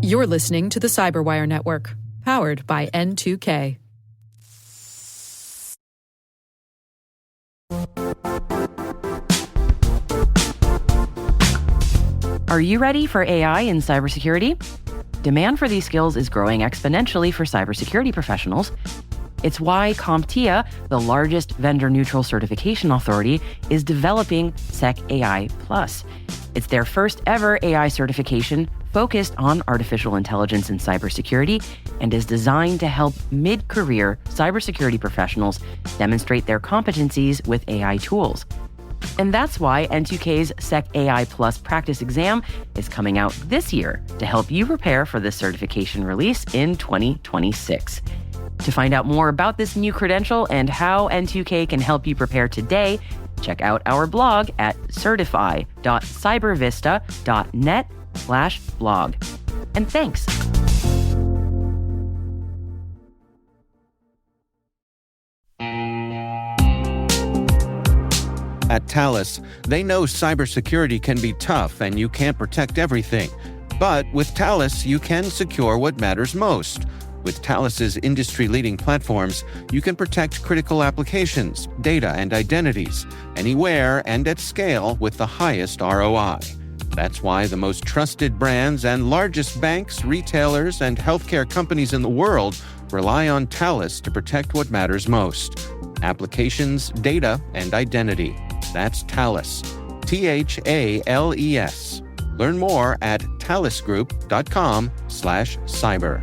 You're listening to the CyberWire Network, powered by N2K. Are you ready for AI in cybersecurity? Demand for these skills is growing exponentially for cybersecurity professionals. It's why CompTIA, the largest vendor-neutral certification authority, is developing SecAI Plus. It's their first ever AI certification focused on artificial intelligence and cybersecurity, and is designed to help mid-career cybersecurity professionals demonstrate their competencies with AI tools. And that's why N2K's SecAI Plus practice exam is coming out this year to help you prepare for this certification release in 2026. To find out more about this new credential and how N2K can help you prepare today, check out our blog at certify.cybervista.net/blog. And thanks. At Thales, they know cybersecurity can be tough and you can't protect everything. But with Thales, you can secure what matters most. With Thales's industry-leading platforms, you can protect critical applications, data, and identities, anywhere and at scale with the highest ROI. That's why the most trusted brands and largest banks, retailers, and healthcare companies in the world rely on Thales to protect what matters most: applications, data, and identity. That's Thales. Thales. Learn more at thalesgroup.com/cyber.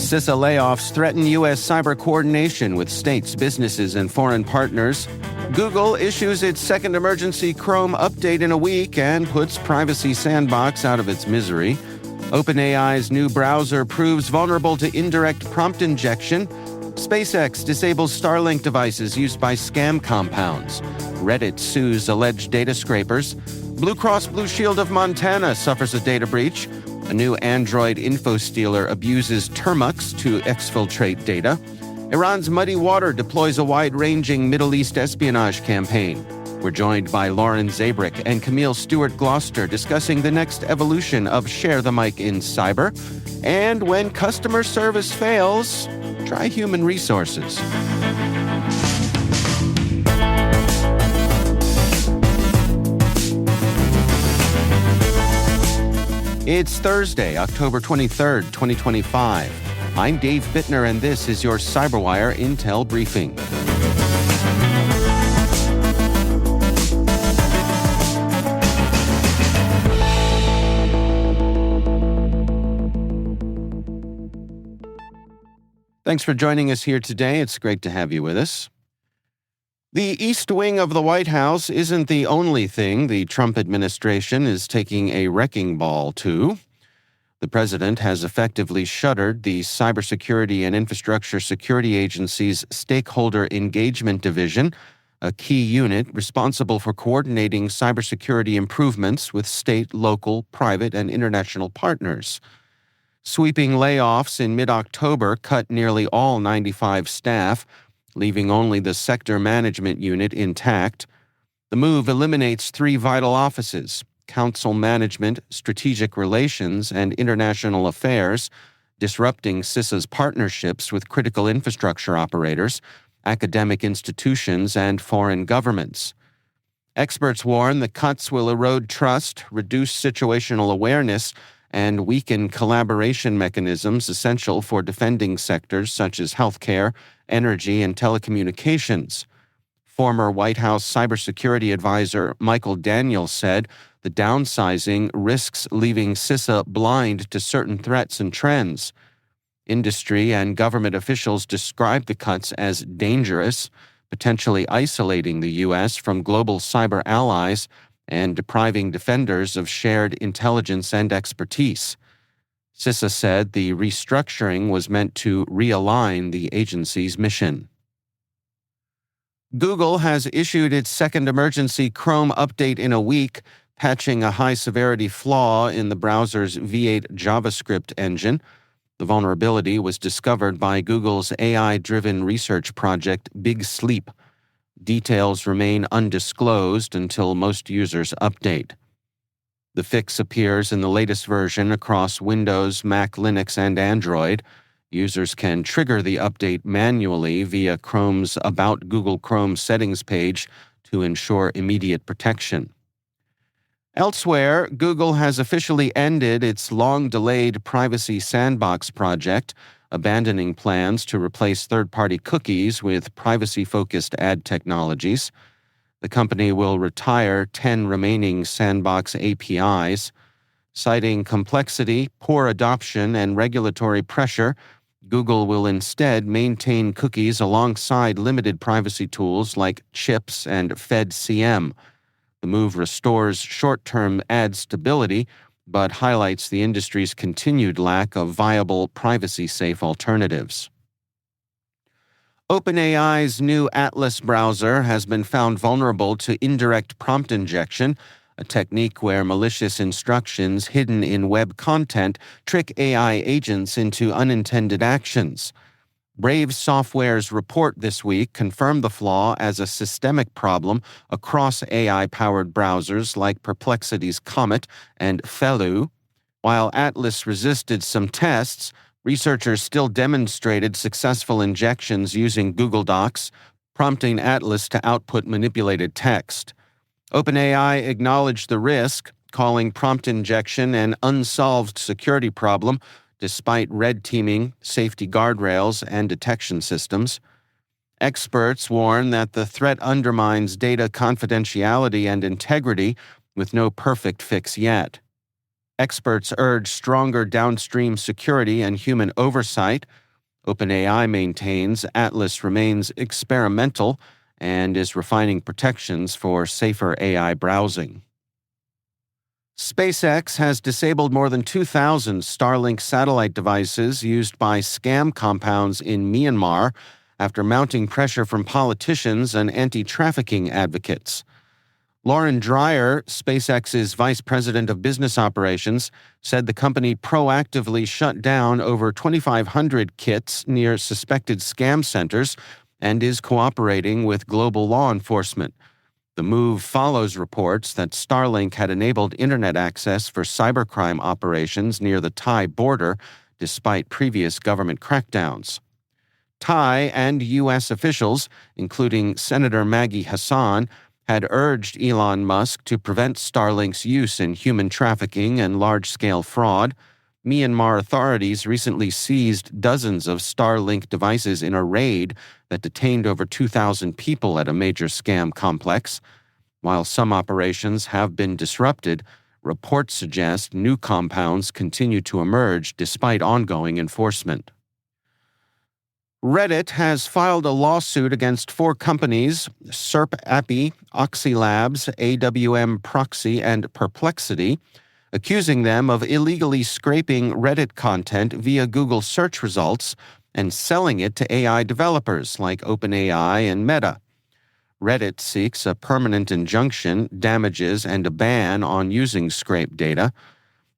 CISA layoffs threaten U.S. cyber coordination with states, businesses, and foreign partners. Google issues its second emergency Chrome update in a week and puts Privacy Sandbox out of its misery. OpenAI's new browser proves vulnerable to indirect prompt injection. SpaceX disables Starlink devices used by scam compounds. Reddit sues alleged data scrapers. Blue Cross Blue Shield of Montana suffers a data breach. A new Android infostealer abuses termux to exfiltrate data. Iran's MuddyWater deploys a wide-ranging Middle East espionage campaign. We're joined by Lauren Zabierek and Camille Stewart Gloster discussing the next evolution of Share the Mic in cyber. And when customer service fails, try human resources. It's Thursday, October 23rd, 2025. I'm Dave Bittner, and this is your CyberWire Intel Briefing. Thanks for joining us here today. It's great to have you with us. The East Wing of the White House isn't the only thing the Trump administration is taking a wrecking ball to. The president has effectively shuttered the Cybersecurity and Infrastructure Security Agency's Stakeholder Engagement Division, a key unit responsible for coordinating cybersecurity improvements with state, local, private, and international partners. Sweeping layoffs in mid-October cut nearly all 95 staff, leaving only the sector management unit intact. The move eliminates 3 vital offices: Council Management, Strategic Relations, and International Affairs, disrupting CISA's partnerships with critical infrastructure operators, academic institutions, and foreign governments. Experts warn the cuts will erode trust, reduce situational awareness, and weaken collaboration mechanisms essential for defending sectors such as healthcare, energy, and telecommunications. Former White House cybersecurity advisor Michael Daniels said the downsizing risks leaving CISA blind to certain threats and trends. Industry and government officials described the cuts as dangerous, potentially isolating the U.S. from global cyber allies and depriving defenders of shared intelligence and expertise. CISA said the restructuring was meant to realign the agency's mission. Google has issued its second emergency Chrome update in a week, patching a high-severity flaw in the browser's V8 JavaScript engine. The vulnerability was discovered by Google's AI-driven research project Big Sleep. Details remain undisclosed until most users update. The fix appears in the latest version across Windows, Mac, Linux, and Android. Users can trigger the update manually via Chrome's About Google Chrome settings page to ensure immediate protection. Elsewhere, Google has officially ended its long-delayed Privacy Sandbox project, abandoning plans to replace third-party cookies with privacy-focused ad technologies. The company will retire 10 remaining Sandbox APIs. Citing complexity, poor adoption, and regulatory pressure, Google will instead maintain cookies alongside limited privacy tools like Chips and FedCM. The move restores short-term ad stability, but highlights the industry's continued lack of viable privacy-safe alternatives. OpenAI's new Atlas browser has been found vulnerable to indirect prompt injection, a technique where malicious instructions hidden in web content trick AI agents into unintended actions. Brave Software's report this week confirmed the flaw as a systemic problem across AI-powered browsers like Perplexity's Comet and Felu. While Atlas resisted some tests, researchers still demonstrated successful injections using Google Docs, prompting Atlas to output manipulated text. OpenAI acknowledged the risk, calling prompt injection an unsolved security problem, despite red teaming, safety guardrails, and detection systems. Experts warn that the threat undermines data confidentiality and integrity, with no perfect fix yet. Experts urge stronger downstream security and human oversight. OpenAI maintains Atlas remains experimental and is refining protections for safer AI browsing. SpaceX has disabled more than 2,000 Starlink satellite devices used by scam compounds in Myanmar after mounting pressure from politicians and anti-trafficking advocates. Lauren Dreyer, SpaceX's vice president of business operations, said the company proactively shut down over 2,500 kits near suspected scam centers and is cooperating with global law enforcement. The move follows reports that Starlink had enabled internet access for cybercrime operations near the Thai border, despite previous government crackdowns. Thai and U.S. officials, including Senator Maggie Hassan, had urged Elon Musk to prevent Starlink's use in human trafficking and large-scale fraud. Myanmar authorities recently seized dozens of Starlink devices in a raid that detained over 2,000 people at a major scam complex. While some operations have been disrupted, reports suggest new compounds continue to emerge despite ongoing enforcement. Reddit has filed a lawsuit against 4 companies, SERP-API, Oxylabs, AWM Proxy, and Perplexity, accusing them of illegally scraping Reddit content via Google search results and selling it to AI developers like OpenAI and Meta. Reddit seeks a permanent injunction, damages, and a ban on using scraped data.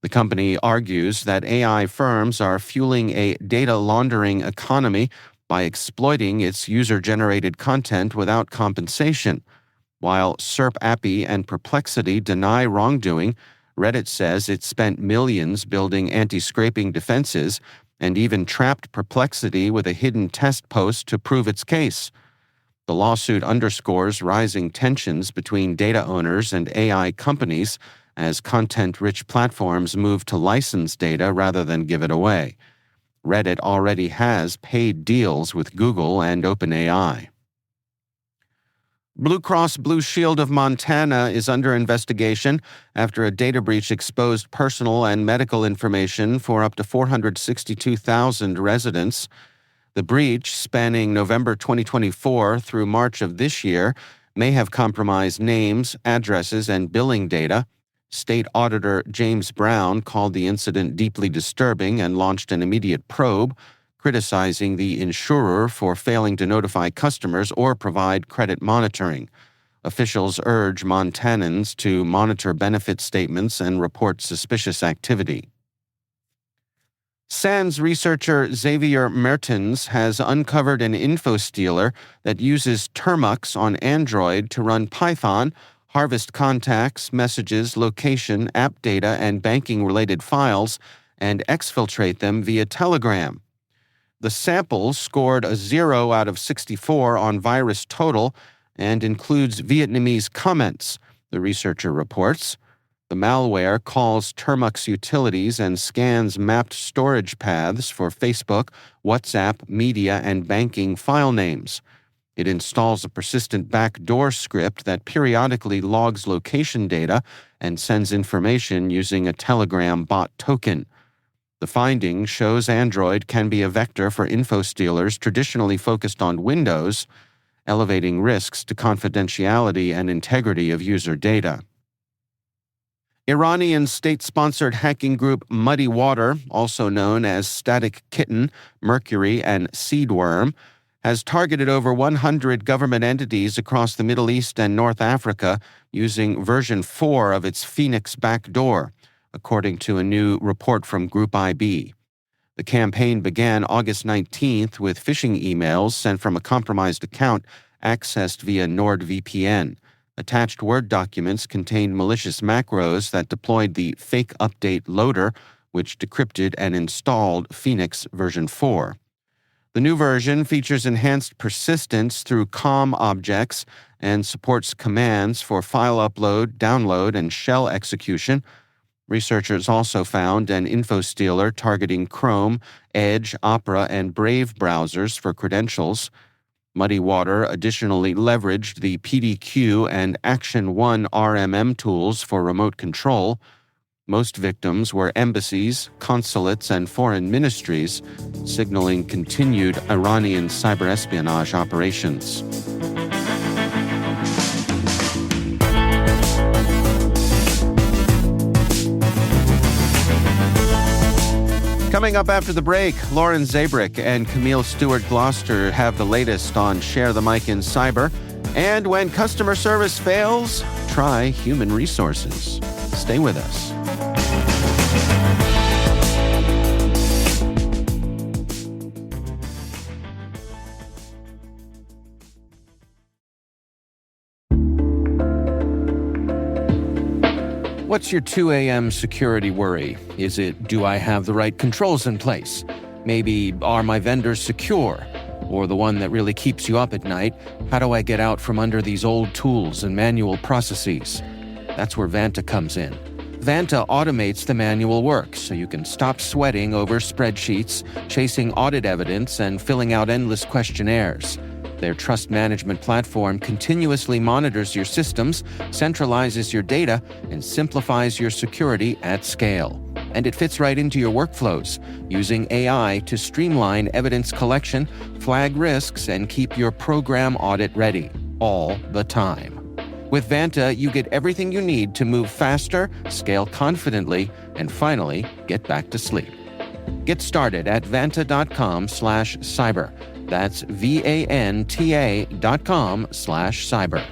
The company argues that AI firms are fueling a data laundering economy by exploiting its user-generated content without compensation. While SERP-API and Perplexity deny wrongdoing, Reddit says it spent millions building anti-scraping defenses and even trapped Perplexity with a hidden test post to prove its case. The lawsuit underscores rising tensions between data owners and AI companies as content-rich platforms move to license data rather than give it away. Reddit already has paid deals with Google and OpenAI. Blue Cross Blue Shield of Montana is under investigation after a data breach exposed personal and medical information for up to 462,000 residents. The breach, spanning November 2024 through March of this year, may have compromised names, addresses, and billing data. State Auditor James Brown called the incident deeply disturbing and launched an immediate probe, criticizing the insurer for failing to notify customers or provide credit monitoring. Officials urge Montanans to monitor benefit statements and report suspicious activity. SANS researcher Xavier Mertens has uncovered an infostealer that uses termux on Android to run Python, harvest contacts, messages, location, app data, and banking-related files, and exfiltrate them via Telegram. The sample scored a 0 out of 64 on virus total and includes Vietnamese comments, the researcher reports. The malware calls termux utilities and scans mapped storage paths for Facebook, WhatsApp, media, and banking file names. It installs a persistent backdoor script that periodically logs location data and sends information using a Telegram bot token. The finding shows Android can be a vector for infostealers traditionally focused on Windows, elevating risks to confidentiality and integrity of user data. Iranian state-sponsored hacking group MuddyWater, also known as Static Kitten, Mercury, and Seedworm, has targeted over 100 government entities across the Middle East and North Africa using version 4 of its Phoenix backdoor, according to a new report from Group IB. The campaign began August 19th with phishing emails sent from a compromised account accessed via NordVPN. Attached Word documents contained malicious macros that deployed the fake update loader, which decrypted and installed Phoenix version 4. The new version features enhanced persistence through COM objects and supports commands for file upload, download, and shell execution. Researchers also found an infostealer targeting Chrome, Edge, Opera, and Brave browsers for credentials. MuddyWater additionally leveraged the PDQ and Action 1 RMM tools for remote control. Most victims were embassies, consulates, and foreign ministries, signaling continued Iranian cyber-espionage operations. Coming up after the break, Lauren Zabierek and Camille Stewart Gloster have the latest on Share the Mic in Cyber. And when customer service fails, try human resources. Stay with us. What's your 2 a.m. security worry? Is it, do I have the right controls in place? Maybe, are my vendors secure? Or the one that really keeps you up at night, how do I get out from under these old tools and manual processes? That's where Vanta comes in. Vanta automates the manual work so you can stop sweating over spreadsheets, chasing audit evidence, and filling out endless questionnaires. Their trust management platform continuously monitors your systems, centralizes your data, and simplifies your security at scale. And it fits right into your workflows, using AI to streamline evidence collection, flag risks, and keep your program audit ready, all the time. With Vanta, you get everything you need to move faster, scale confidently, and finally, get back to sleep. Get started at vanta.com/cyber. That's VANTA.com/cyber.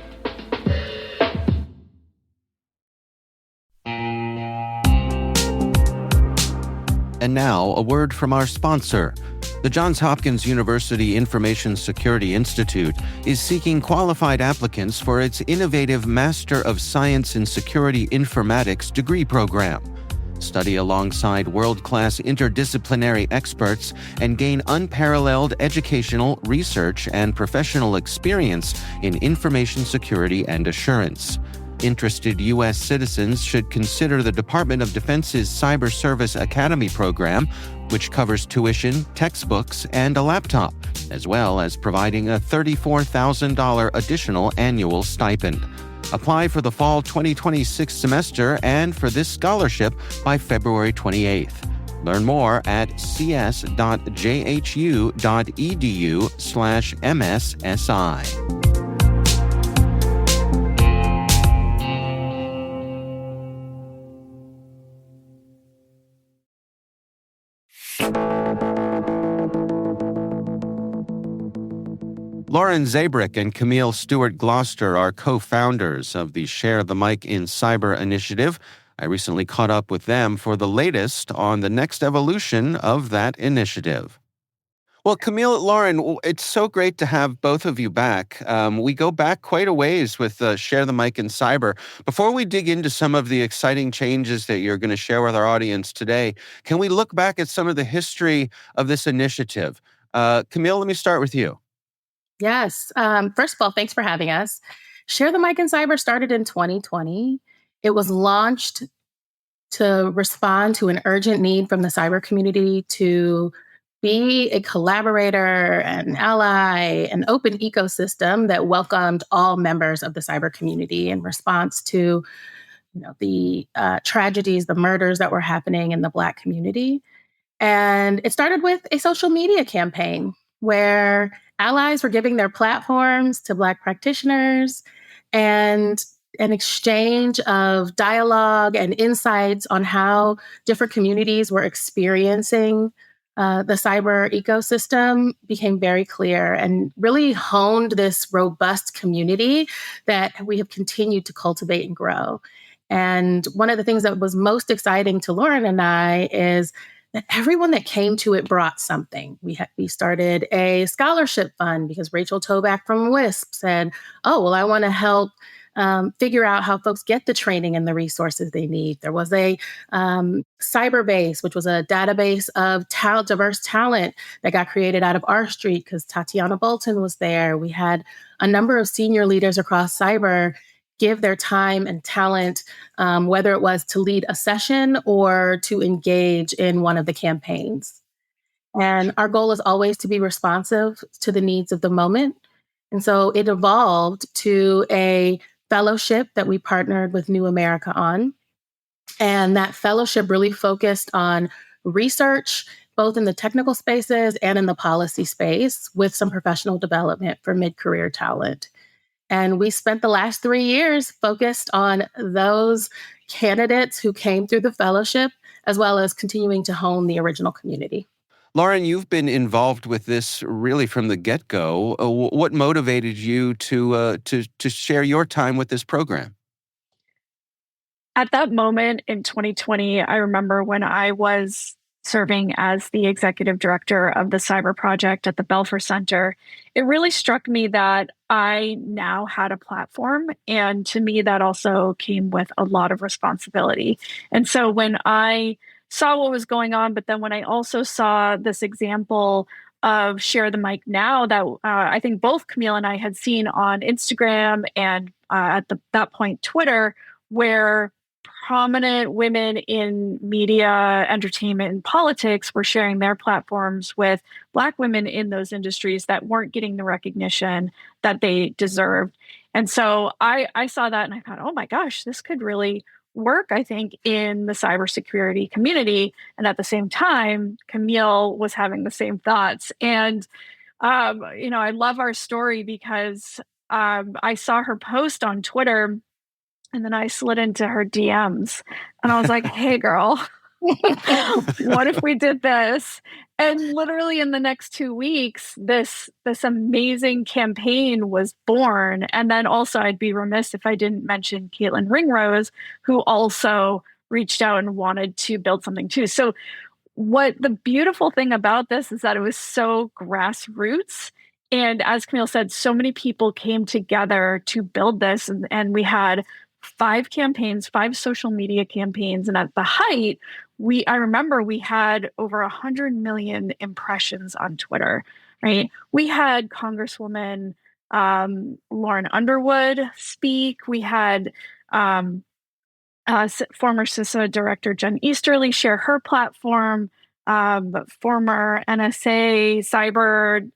And now, a word from our sponsor. The Johns Hopkins University Information Security Institute is seeking qualified applicants for its innovative Master of Science in Security Informatics degree program. Study alongside world-class interdisciplinary experts and gain unparalleled educational, research, and professional experience in information security and assurance. Interested U.S. citizens should consider the Department of Defense's Cyber Service Academy program, which covers tuition, textbooks, and a laptop, as well as providing a $34,000 additional annual stipend. Apply for the fall 2026 semester and for this scholarship by February 28th. Learn more at cs.jhu.edu/MSSI. Lauren Zabierek and Camille Stewart Gloster are co-founders of the Share the Mic in Cyber initiative. I recently caught up with them for the latest on the next evolution of that initiative. Well, Camille, Lauren, it's so great to have both of you back. We go back quite a ways with Share the Mic in Cyber. Before we dig into some of the exciting changes that you're going to share with our audience today, can we look back at some of the history of this initiative? Camille, let me start with you. Yes. First of all, thanks for having us. Share the Mic in Cyber started in 2020. It was launched to respond to an urgent need from the cyber community to be a collaborator, an ally, an open ecosystem that welcomed all members of the cyber community in response to the tragedies, the murders that were happening in the Black community. And it started with a social media campaign where allies were giving their platforms to Black practitioners and an exchange of dialogue and insights on how different communities were experiencing the cyber ecosystem became very clear and really honed this robust community that we have continued to cultivate and grow. And one of the things that was most exciting to Lauren and I is that everyone that came to it brought something. We started a scholarship fund because Rachel Toback from WISP said, oh, well, I want to help figure out how folks get the training and the resources they need. There was a CyberBase, which was a database of diverse talent that got created out of R Street because Tatiana Bolton was there. We had a number of senior leaders across cyber give their time and talent, whether it was to lead a session or to engage in one of the campaigns. And our goal is always to be responsive to the needs of the moment. And so it evolved to a fellowship that we partnered with New America on. And that fellowship really focused on research, both in the technical spaces and in the policy space, with some professional development for mid-career talent. And we spent the last 3 years focused on those candidates who came through the fellowship, as well as continuing to hone the original community. Lauren, you've been involved with this really from the get-go. What motivated you to share your time with this program? At that moment in 2020, I remember when I was serving as the executive director of the cyber project at the Belfer Center, it really struck me that I now had a platform. And to me, that also came with a lot of responsibility. And so when I saw what was going on, but then when I also saw this example of Share the Mic Now that I think both Camille and I had seen on Instagram and that point, Twitter, where prominent women in media, entertainment, and politics were sharing their platforms with Black women in those industries that weren't getting the recognition that they deserved. And so I saw that and I thought, oh my gosh, this could really work, I think, in the cybersecurity community. And at the same time, Camille was having the same thoughts. And, I love our story because I saw her post on Twitter. And then I slid into her DMs and I was like, hey, girl, what if we did this? And literally in the next 2 weeks, this amazing campaign was born. And then also I'd be remiss if I didn't mention Caitlin Ringrose, who also reached out and wanted to build something too. So what the beautiful thing about this is that it was so grassroots. And as Camille said, so many people came together to build this. And we had 5 campaigns, 5 social media campaigns. And at the height, I remember we had over 100 million impressions on Twitter, right? We had Congresswoman Lauren Underwood speak. We had former CISA Director Jen Easterly share her platform. Former NSA Cyber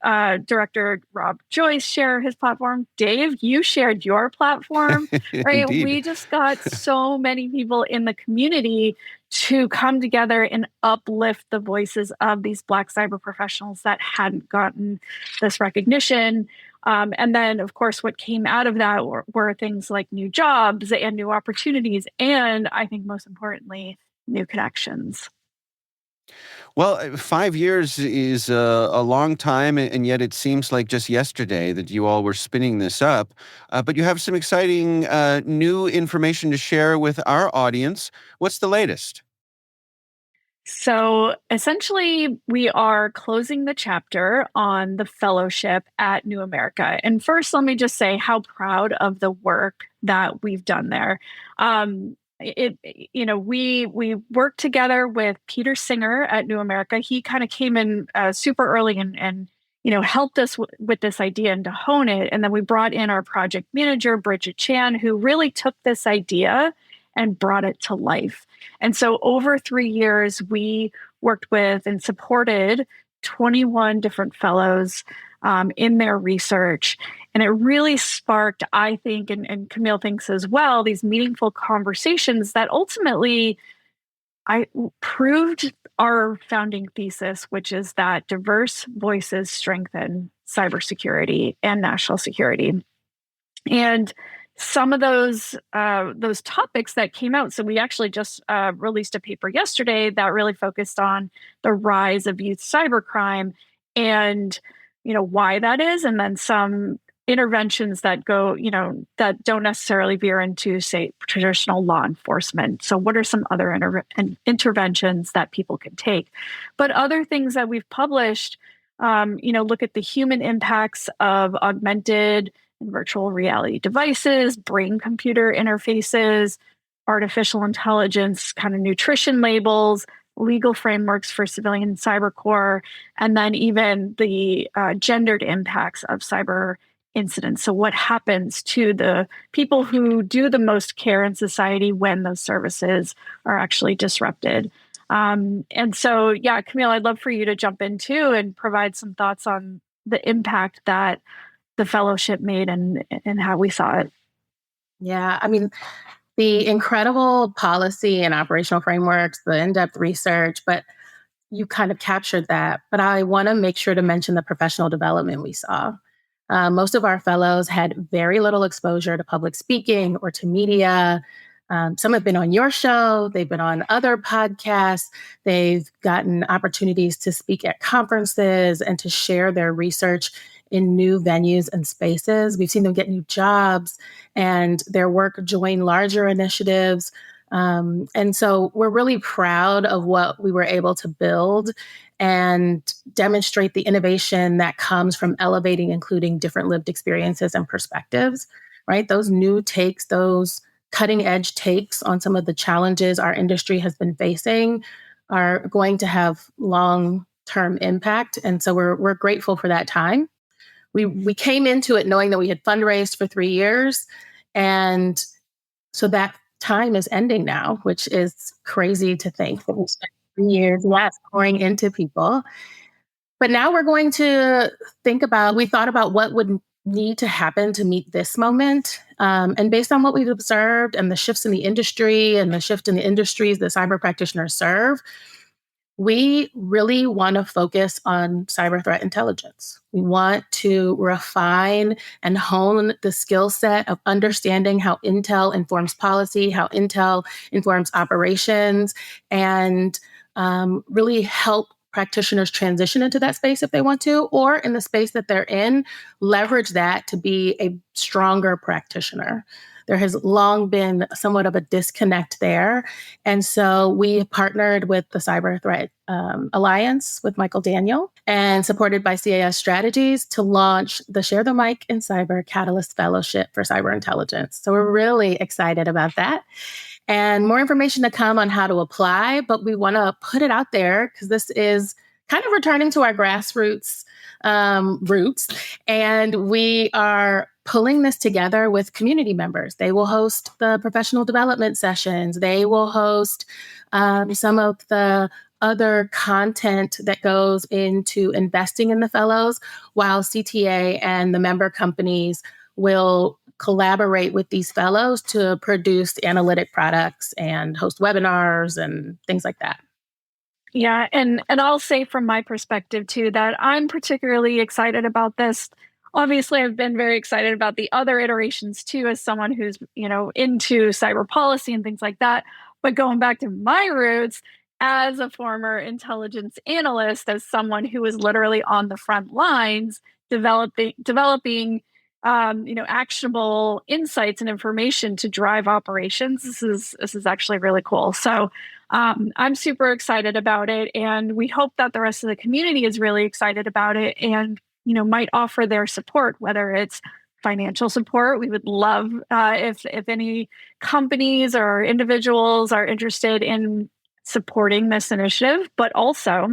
Director Rob Joyce share his platform. Dave, you shared your platform, right? Indeed. We just got so many people in the community to come together and uplift the voices of these Black cyber professionals that hadn't gotten this recognition. And then, of course, what came out of that were things like new jobs and new opportunities, and I think most importantly, new connections. Well, 5 years is a long time, and yet it seems like just yesterday that you all were spinning this up. But you have some exciting new information to share with our audience. What's the latest? So essentially, we are closing the chapter on the fellowship at New America. And first, let me just say how proud of the work that we've done there. We worked together with Peter Singer at New America. He kind of came in super early and helped us with this idea and to hone it. And then we brought in our project manager, Bridget Chan, who really took this idea and brought it to life. And so over 3 years, we worked with and supported 21 different fellows in their research. And it really sparked, I think, and Camille thinks as well, these meaningful conversations that ultimately I proved our founding thesis, which is that diverse voices strengthen cybersecurity and national security. And some of those topics that came out. So we actually just released a paper yesterday that really focused on the rise of youth cybercrime and why that is, and then some interventions that go that don't necessarily veer into, say, traditional law enforcement. So what are some other interventions that people can take? But other things that we've published, look at the human impacts of augmented and virtual reality devices, brain-computer interfaces, artificial intelligence, kind of nutrition labels, legal frameworks for civilian cybercore, and then even the gendered impacts of cyber incidents. So what happens to the people who do the most care in society when those services are actually disrupted? And so, yeah, Camille, I'd love for you to jump in too and provide some thoughts on the impact that the fellowship made and how we saw it. Yeah, I mean, the incredible policy and operational frameworks, the in-depth research, but you kind of captured that. But I want to make sure to mention the professional development we saw. Most of our fellows had very little exposure to public speaking or to media. Some have been on your show, they've been on other podcasts, they've gotten opportunities to speak at conferences and to share their research in new venues and spaces. We've seen them get new jobs and their work join larger initiatives. And so we're really proud of what we were able to build and demonstrate the innovation that comes from elevating, including different lived experiences and perspectives, right? Those new takes, those cutting edge takes on some of the challenges our industry has been facing are going to have long-term impact. And so we're grateful for that time. We came into it knowing that we had fundraised for 3 years. And so that time is ending now, which is crazy to think that we spent 3 years, pouring into people. But now we're going to we thought about what would need to happen to meet this moment. And based on what we've observed and the shifts in the industry and the shift in the industries that cyber practitioners serve, we really want to focus on cyber threat intelligence. We want to refine and hone the skill set of understanding how intel informs policy, how intel informs operations, and really help practitioners transition into that space if they want to, or in the space that they're in, leverage that to be a stronger practitioner. There has long been somewhat of a disconnect there. And so we partnered with the Cyber Threat Alliance with Michael Daniel and supported by CIS Strategies to launch the Share the Mic in Cyber Catalyst Fellowship for Cyber Intelligence. So we're really excited about that. And more information to come on how to apply, but we want to put it out there because this is kind of returning to our grassroots roots. And we are pulling this together with community members. They will host the professional development sessions. They will host some of the other content that goes into investing in the fellows, while CTA and the member companies will collaborate with these fellows to produce analytic products and host webinars and things like that. Yeah, and I'll say from my perspective too that I'm particularly excited about this. Obviously, I've been very excited about the other iterations too, as someone who's into cyber policy and things like that. But going back to my roots, as a former intelligence analyst, as someone who is literally on the front lines developing actionable insights and information to drive operations, this is actually really cool. So I'm super excited about it, and we hope that the rest of the community is really excited about it and might offer their support, whether it's financial support. We would love if any companies or individuals are interested in supporting this initiative, but also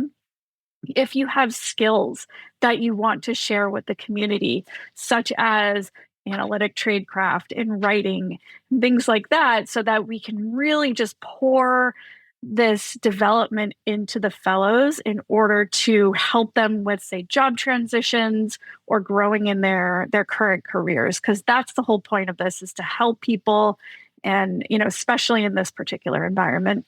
if you have skills that you want to share with the community, such as analytic tradecraft and writing, things like that, so that we can really just pour this development into the fellows in order to help them with, say, job transitions or growing in their current careers. Because that's the whole point of this, is to help people, and especially in this particular environment.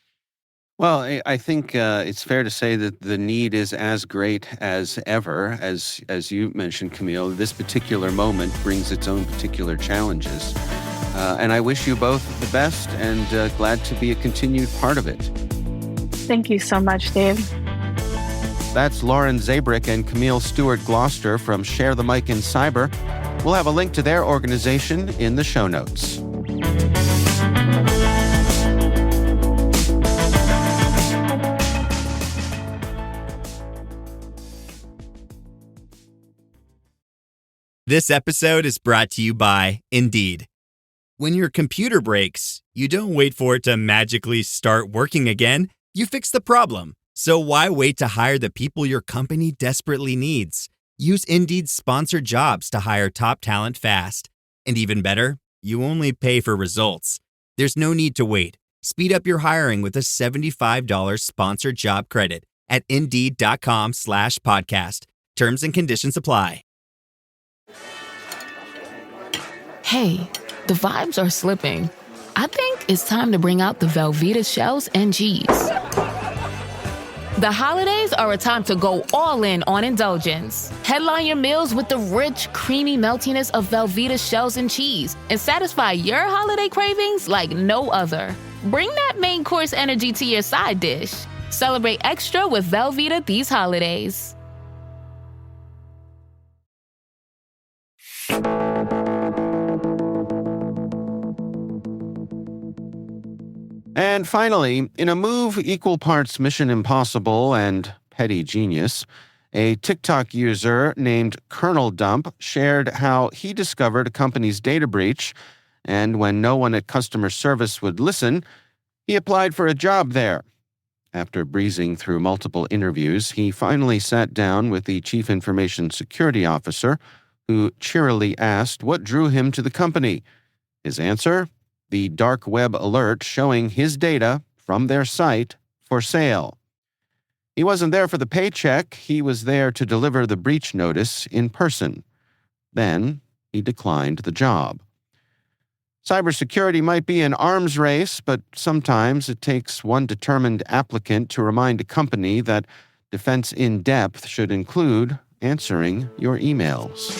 Well, I think it's fair to say that the need is as great as ever. As you mentioned, Camille, this particular moment brings its own particular challenges. And I wish you both the best, and glad to be a continued part of it. Thank you so much, Dave. That's Lauren Zabierek and Camille Stewart Gloster from Share the Mic in Cyber. We'll have a link to their organization in the show notes. This episode is brought to you by Indeed. When your computer breaks, you don't wait for it to magically start working again. You fix the problem. So why wait to hire the people your company desperately needs? Use Indeed's sponsored jobs to hire top talent fast. And even better, you only pay for results. There's no need to wait. Speed up your hiring with a $75 sponsored job credit at Indeed.com/podcast. Terms and conditions apply. Hey, the vibes are slipping. I think it's time to bring out the Velveeta shells and cheese. The holidays are a time to go all in on indulgence. Headline your meals with the rich, creamy meltiness of Velveeta shells and cheese and satisfy your holiday cravings like no other. Bring that main course energy to your side dish. Celebrate extra with Velveeta these holidays. And finally, in a move equal parts Mission Impossible and petty genius, a TikTok user named Kernel Dump shared how he discovered a company's data breach, and when no one at customer service would listen, he applied for a job there. After breezing through multiple interviews, he finally sat down with the Chief Information Security Officer, who cheerily asked what drew him to the company. His answer? The dark web alert showing his data from their site for sale. He wasn't there for the paycheck. He was there to deliver the breach notice in person. Then he declined the job. Cybersecurity might be an arms race, but sometimes it takes one determined applicant to remind a company that defense in depth should include answering your emails.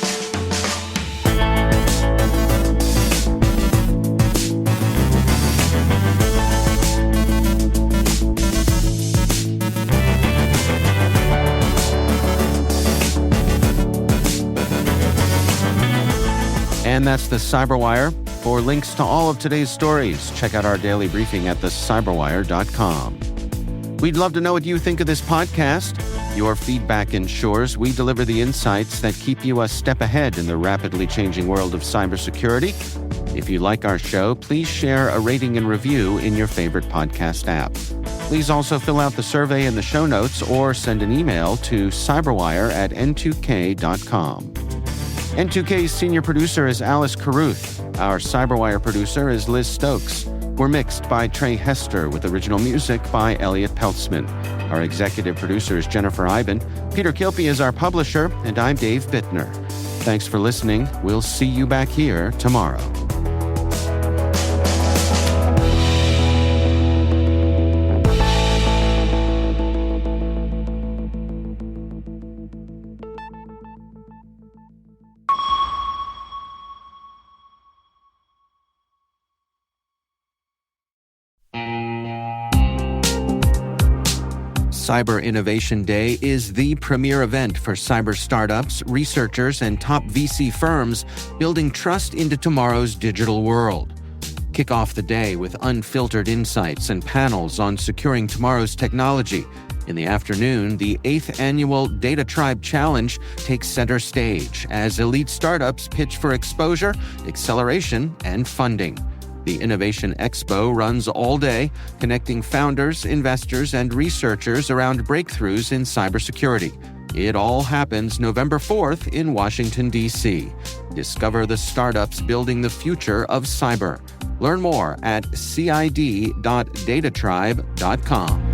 And that's the CyberWire. For links to all of today's stories, check out our daily briefing at thecyberwire.com. We'd love to know what you think of this podcast. Your feedback ensures we deliver the insights that keep you a step ahead in the rapidly changing world of cybersecurity. If you like our show, please share a rating and review in your favorite podcast app. Please also fill out the survey in the show notes or send an email to cyberwire@n2k.com. N2K's senior producer is Alice Carruth. Our CyberWire producer is Liz Stokes. We're mixed by Trey Hester with original music by Elliot Peltzman. Our executive producer is Jennifer Iben. Peter Kilpie is our publisher, and I'm Dave Bittner. Thanks for listening. We'll see you back here tomorrow. Cyber Innovation Day is the premier event for cyber startups, researchers, and top VC firms building trust into tomorrow's digital world. Kick off the day with unfiltered insights and panels on securing tomorrow's technology. In the afternoon, the 8th annual Data Tribe Challenge takes center stage as elite startups pitch for exposure, acceleration, and funding. The Innovation Expo runs all day, connecting founders, investors, and researchers around breakthroughs in cybersecurity. It all happens November 4th in Washington, D.C. Discover the startups building the future of cyber. Learn more at cid.datatribe.com.